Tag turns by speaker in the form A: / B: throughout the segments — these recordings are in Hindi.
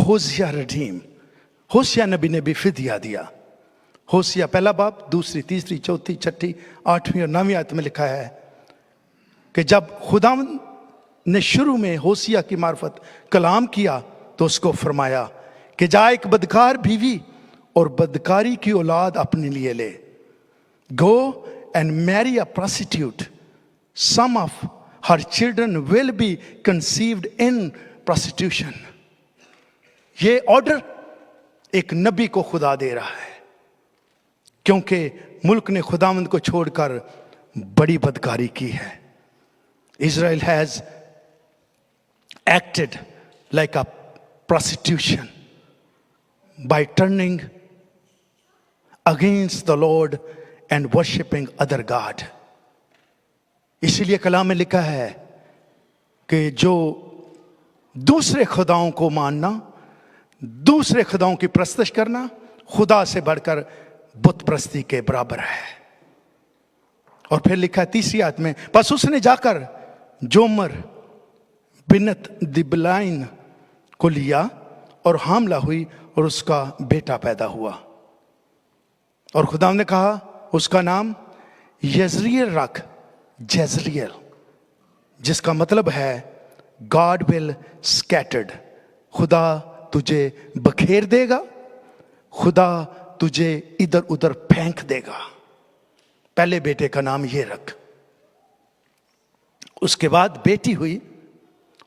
A: होशिया रडीम, होशिया नबी ने भी फिदिया दिया। होशिया पहला बाब, दूसरी, तीसरी, चौथी, छठी, 8वीं और 9वीं आयत में लिखा है कि जब खुदा ने शुरू में होशिया की मार्फत कलाम किया तो उसको फरमाया कि जा एक बदकार बीवी और बदकारी की औलाद अपने लिए ले। Go and marry a prostitute, some of her children will be conceived in prostitution. ये ऑर्डर एक नबी को खुदा दे रहा है, क्योंकि मुल्क ने खुदावंद को छोड़कर बड़ी बदकारी की है। Israel has acted like a prostitution by turning against the Lord and worshipping other God. इसीलिए कलाम में लिखा है कि जो दूसरे खुदाओं को मानना, दूसरे खुदाओं की प्रस्तश करना खुदा से बढ़कर बुत प्रस्ती के बराबर है। और फिर लिखा है 3री आयत में, बस उसने जाकर जोमर बिनत दिबलाइन को लिया और हामला हुई और उसका बेटा पैदा हुआ। और खुदा ने कहा उसका नाम यजरियल रख, जजरियल, जिसका मतलब है गॉड विल स्कैटर्ड, खुदा तुझे बखेर देगा, खुदा तुझे इधर उधर फेंक देगा। पहले बेटे का नाम ये रख। उसके बाद बेटी हुई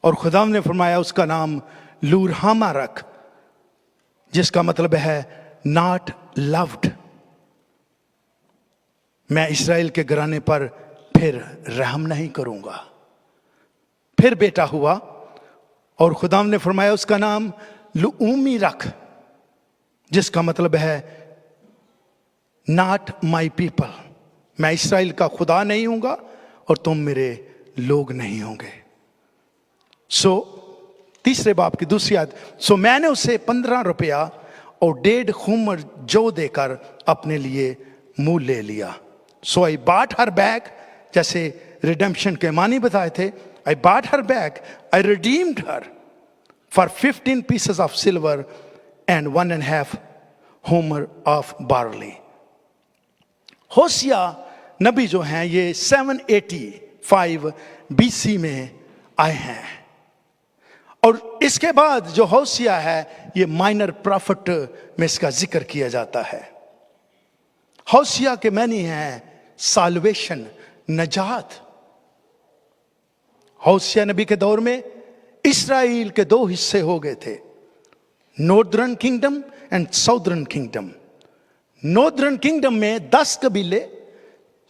A: और खुदा ने फरमाया उसका नाम लूरहामा रख, जिसका मतलब है नॉट लव्ड। मैं इस्राएल के घराने पर फिर रहम नहीं करूंगा। फिर बेटा हुआ और खुदा ने फरमाया उसका नाम लूमी रख, जिसका मतलब है नॉट माई पीपल। मैं इस्राएल का खुदा नहीं हूंगा और तुम मेरे लोग नहीं होंगे। सो 3रे बाब की 2री आयत, सो मैंने उसे 15 रुपया और 1.5 खूमर जौ देकर अपने लिए मूल ले लिया। सो आई बॉट हर बैक, जैसे रिडेम्पशन के मानी बताए थे, I bought her back, I redeemed her for 15 pieces of silver and 1.5 homer of barley। होशिया नबी जो हैं ये 785 BC में आए हैं। और इसके बाद जो होशिया है ये माइनर प्रॉफिट में इसका जिक्र किया जाता है। होशिया के मैनी हैं साल्वेशन, नजात। होशिया नबी के दौर में इस्राएल के 2 हिस्से हो गए थे, northern kingdom and southern kingdom. Northern kingdom में 10 कबीले,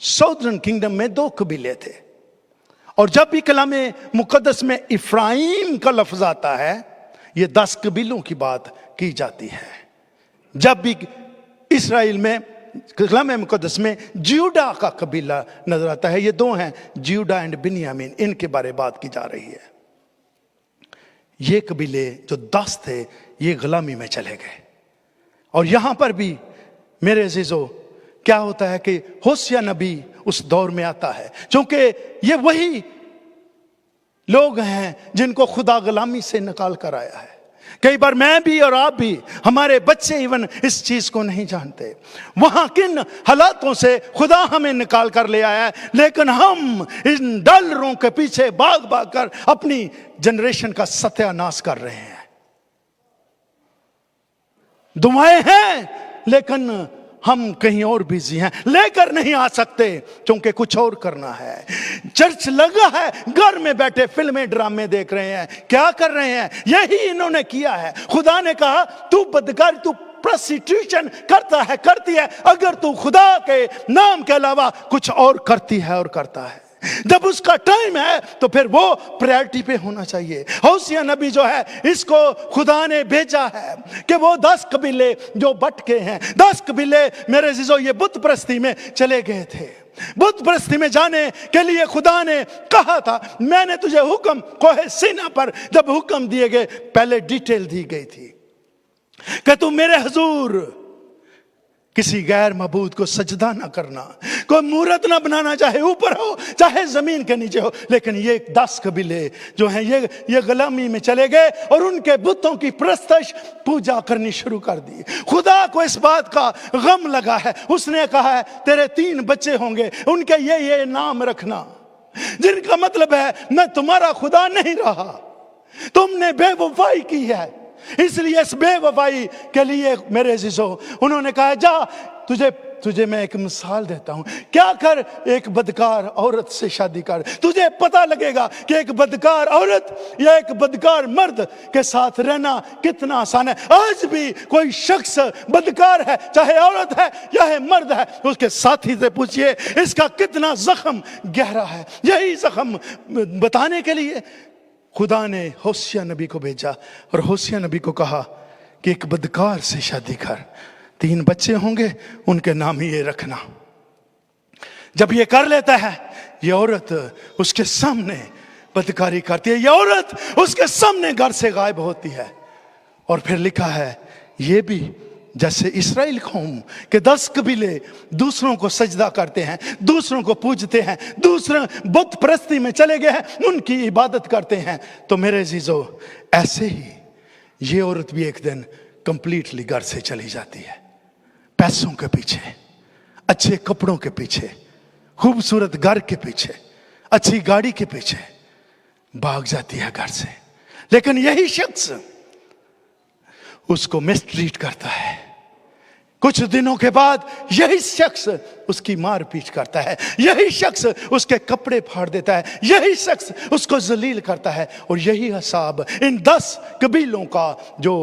A: साउदर्न किंगडम में 2 कबीले थे। और जब भी कलाम मुकद्दस में इफ्राइम का लफ्ज आता है, ये 10 कबीलों की बात की जाती है। जब भी इस्राएल में कलाम मुकद्दस में जियूडा का कबीला नजर आता है, ये 2 हैं, जियूडा एंड बिन्यामीन, इनके बारे बात की जा रही है। ये कबीले जो 10 थे ये गुलामी में चले गए। और यहां पर भी मेरे अजीजों क्या होता है कि होशिया नबी उस दौर में आता है, क्योंकि ये वही लोग हैं जिनको खुदा गुलामी से निकाल कर आया है। कई बार मैं भी और आप भी, हमारे बच्चे इवन इस चीज को नहीं जानते वहां किन हालातों से खुदा हमें निकाल कर ले आया है, लेकिन हम इन डॉलरों के पीछे भाग भाग कर अपनी जनरेशन का सत्यानाश कर रहे हैं। दुआएं हैं लेकिन हम कहीं और बिजी हैं, लेकर नहीं आ सकते क्योंकि कुछ और करना है। चर्च लगा है, घर में बैठे फिल्में ड्रामे देख रहे हैं। क्या कर रहे हैं? यही इन्होंने किया है। खुदा ने कहा तू बदकार, तू प्रोस्टिट्यूशन करता है, करती है, अगर तू खुदा के नाम के अलावा कुछ और करती है और करता है, जब उसका टाइम है तो फिर वो प्रायोरिटी पे होना चाहिए। होशिया नबी जो है इसको खुदा ने भेजा है कि वो 10 कबीले जो भटके हैं, 10 कबीले मेरे अजीजों ये बुत परस्ती में चले गए थे। बुत परस्ती में जाने के लिए खुदा ने कहा था, मैंने तुझे हुक्म कोहे सीना पर जब हुक्म दिए गए, पहले डिटेल दी गई थी कि तू मेरे हुजूर किसी गैर मबूद को सजदा ना करना। कोई मूर्त ना बनाना, चाहे ऊपर हो चाहे जमीन के नीचे हो। लेकिन ये 10 कबीले जो हैं ये गुलामी में चले गए और उनके बुतों की प्रस्तश पूजा करनी शुरू कर दी। खुदा को इस बात का गम लगा है, उसने कहा है तेरे 3 बच्चे होंगे, उनके ये नाम रखना, जिनका मतलब है मैं तुम्हारा खुदा नहीं रहा, तुमने बेवफाई की है। इसलिए इस बेवफाई के लिए मेरे अजीजों उन्होंने कहा जा तुझे मैं एक मिसाल देता हूं, क्या कर, एक बदकार औरत से शादी कर, तुझे पता लगेगा कि एक बदकार औरत या एक बदकार मर्द के साथ रहना कितना आसान है। आज भी कोई शख्स बदकार है, चाहे औरत है या है मर्द है, उसके साथी से पूछिए इसका कितना जख्म गहरा है। यही जख्म बताने के लिए खुदा ने होशिया नबी को भेजा और होशिया नबी को कहा कि एक बदकार से शादी कर, 3 बच्चे होंगे, उनके नाम ही ये रखना। जब ये कर लेता है, ये औरत उसके सामने बदकारी करती है, ये औरत उसके सामने घर से गायब होती है। और फिर लिखा है ये भी जैसे इस्राएल कौम के 10 कबीले दूसरों को सजदा करते हैं, दूसरों को पूजते हैं, दूसरे बुत परस्ती में चले गए हैं, उनकी इबादत करते हैं, तो मेरे अजीजों ऐसे ही ये औरत भी एक दिन कंप्लीटली घर से चली जाती है। पैसों के पीछे, अच्छे कपड़ों के पीछे, खूबसूरत घर के पीछे, अच्छी गाड़ी के पीछे भाग जाती है घर से। लेकिन यही शख्स उसको मिसट्रीट करता है। कुछ दिनों के बाद यही शख्स उसकी मार पीट करता है, यही शख्स उसके कपड़े फाड़ देता है, यही शख्स उसको जलील करता है। और यही हिसाब इन 10 कबीलों का जो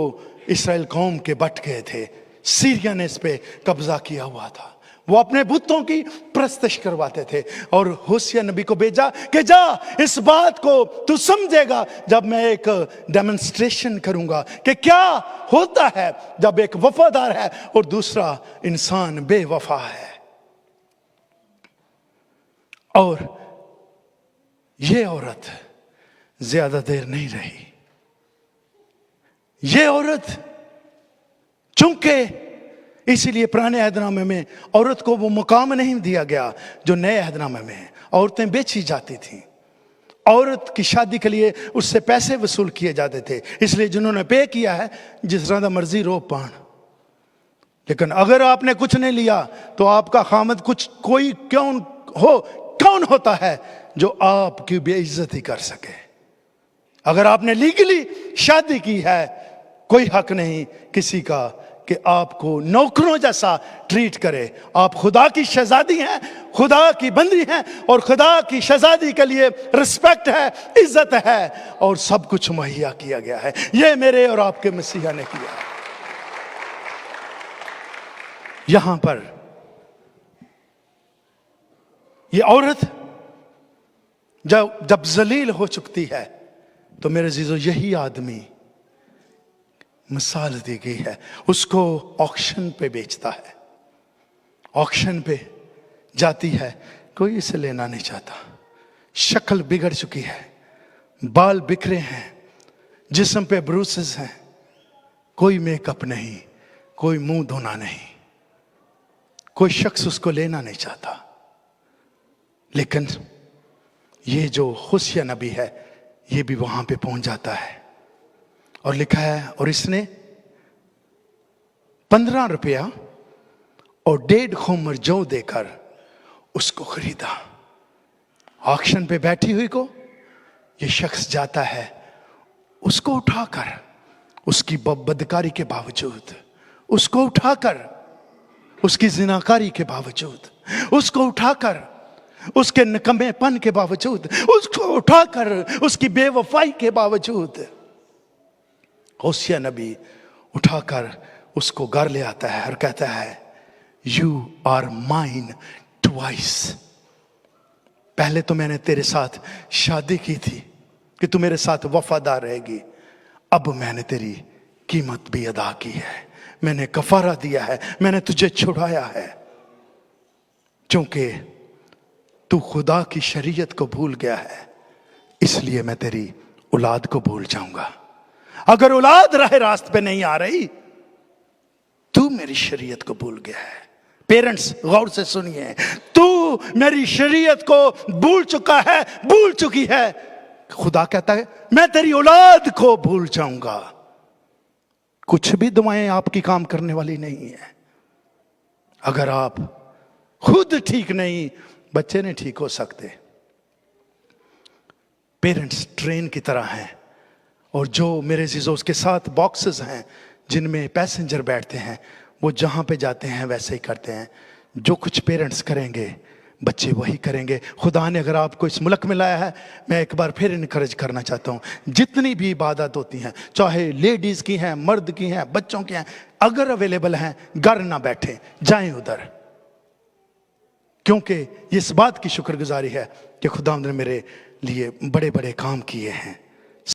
A: इस्राएल कौम के बट गए थे, सीरिया ने इस पे कब्जा किया हुआ था। वो अपने बुतों की प्रस्तश करवाते थे और होशिया नबी को भेजा कि जा इस बात को तू समझेगा जब मैं एक डेमोन्स्ट्रेशन करूंगा कि क्या होता है जब एक वफादार है और दूसरा इंसान बेवफा है। और ये औरत ज्यादा देर नहीं रही। ये औरत चूंकि इसीलिए पुराने अहदनामे में औरत को वो मुकाम नहीं दिया गया जो नए अहदनामे में है। औरतें बेची जाती थीं, औरत की शादी के लिए उससे पैसे वसूल किए जाते थे, इसलिए जिन्होंने पे किया है जिस तरह मर्जी रो पान। लेकिन अगर आपने कुछ नहीं लिया तो आपका खामद कोई कौन होता है जो आपकी बेइज्जती कर सके। अगर आपने लीगली शादी की है, कोई हक नहीं किसी का कि आपको नौकरों जैसा ट्रीट करे। आप खुदा की शहजादी हैं, खुदा की बंदी हैं, और खुदा की शहजादी के लिए रिस्पेक्ट है, इज्जत है और सब कुछ मुहैया किया गया है। ये मेरे और आपके मसीहा ने किया है। यहां पर ये औरत जब जलील हो चुकती है तो मेरे अजीजों यही आदमी मिसाल दी गई है, उसको ऑक्शन पे बेचता है। ऑक्शन पे जाती है, कोई इसे लेना नहीं चाहता। शक्ल बिगड़ चुकी है, बाल बिखरे हैं, जिस्म पे ब्रूसेस हैं, कोई मेकअप नहीं, कोई मुंह धोना नहीं, कोई शख्स उसको लेना नहीं चाहता। लेकिन ये जो होशिया नबी है ये भी वहां पे पहुंच जाता है और लिखा है और इसने 15 रुपया और 1.5 खोमर जौ देकर उसको खरीदा। ऑक्शन पे बैठी हुई को ये शख्स जाता है, उसको उठाकर, उसकी बदकारी के बावजूद, उसको उठाकर, उसकी जिनाकारी के बावजूद, उसको उठाकर, उसके नकमेपन के बावजूद, उसको उठाकर, उसकी बेवफाई के बावजूद होशिया नबी उठाकर उसको घर ले आता है और कहता है यू आर माइन ट्वाइस। पहले तो मैंने तेरे साथ शादी की थी कि तू मेरे साथ वफादार रहेगी, अब मैंने तेरी कीमत भी अदा की है, मैंने कफारा दिया है, मैंने तुझे छुड़ाया है। क्योंकि तू खुदा की शरीयत को भूल गया है, इसलिए मैं तेरी औलाद को भूल जाऊंगा। अगर औलाद राह रास्त पे नहीं आ रही, तू मेरी शरीयत को भूल गया है, पेरेंट्स गौर से सुनिए, तू मेरी शरीयत को भूल चुका है, भूल चुकी है। खुदा कहता है मैं तेरी औलाद को भूल जाऊंगा। कुछ भी दुआएं आपकी काम करने वाली नहीं है। अगर आप खुद ठीक नहीं, बच्चे नहीं ठीक हो सकते। पेरेंट्स ट्रेन की तरह हैं, और जो मेरे अजीजों उसके साथ बॉक्सेस हैं जिनमें पैसेंजर बैठते हैं, वो जहां पे जाते हैं वैसे ही करते हैं। जो कुछ पेरेंट्स करेंगे बच्चे वही करेंगे। खुदा ने अगर आपको इस मुल्क में लाया है, मैं एक बार फिर इनकरेज करना चाहता हूँ, जितनी भी इबादत होती हैं, चाहे लेडीज़ की हैं, मर्द की हैं, बच्चों की हैं, अगर अवेलेबल हैं, घर ना बैठें, जाएं उधर। क्योंकि इस बात की शुक्रगुजारी है कि खुदा ने मेरे लिए बड़े बड़े काम किए हैं।